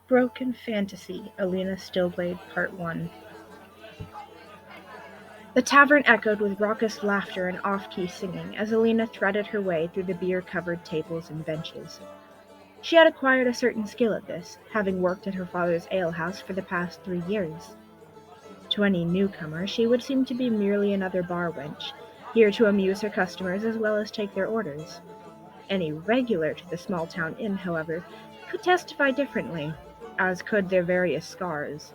Broken Fantasy, Elina Stillblade, Part 1. The tavern echoed with raucous laughter and off-key singing as Elina threaded her way through the beer-covered tables and benches. She had acquired a certain skill at this, having worked at her father's alehouse for the past 3 years. To any newcomer, she would seem to be merely another bar wench, here to amuse her customers as well as take their orders. Any regular to the small-town inn, however, could testify differently, as could their various scars.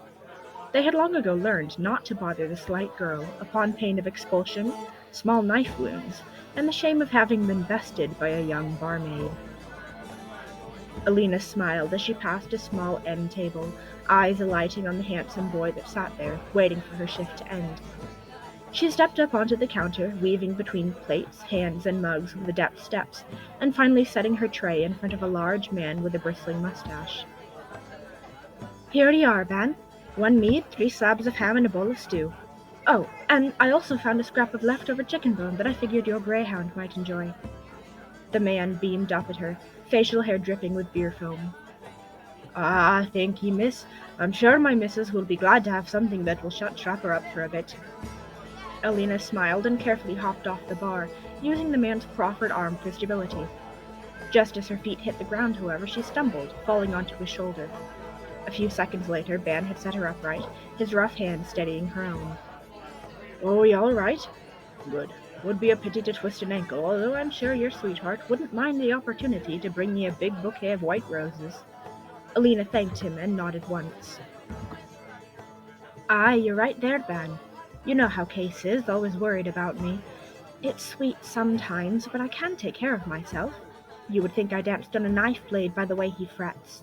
They had long ago learned not to bother the slight girl, upon pain of expulsion, small knife wounds, and the shame of having been bested by a young barmaid. Elina smiled as she passed a small end table, eyes alighting on the handsome boy that sat there, waiting for her shift to end. She stepped up onto the counter, weaving between plates, hands, and mugs with adept steps, and finally setting her tray in front of a large man with a bristling mustache. "Here ye are, Ben. 1 mead, 3 slabs of ham, and a bowl of stew. Oh, and I also found a scrap of leftover chicken bone that I figured your greyhound might enjoy." The man beamed up at her, facial hair dripping with beer foam. "Ah, thank ye, miss. I'm sure my missus will be glad to have something that will shut Trapper up for a bit." Elina smiled and carefully hopped off the bar, using the man's proffered arm for stability. Just as her feet hit the ground, however, she stumbled, falling onto his shoulder. A few seconds later, Ben had set her upright, his rough hand steadying her own. "Oh, you all right? Good. Would be a pity to twist an ankle, although I'm sure your sweetheart wouldn't mind the opportunity to bring ye a big bouquet of white roses." Elina thanked him and nodded once. "Aye, you're right there, Ben. You know how Case is, always worried about me. It's sweet sometimes, but I can take care of myself. You would think I danced on a knife blade by the way he frets."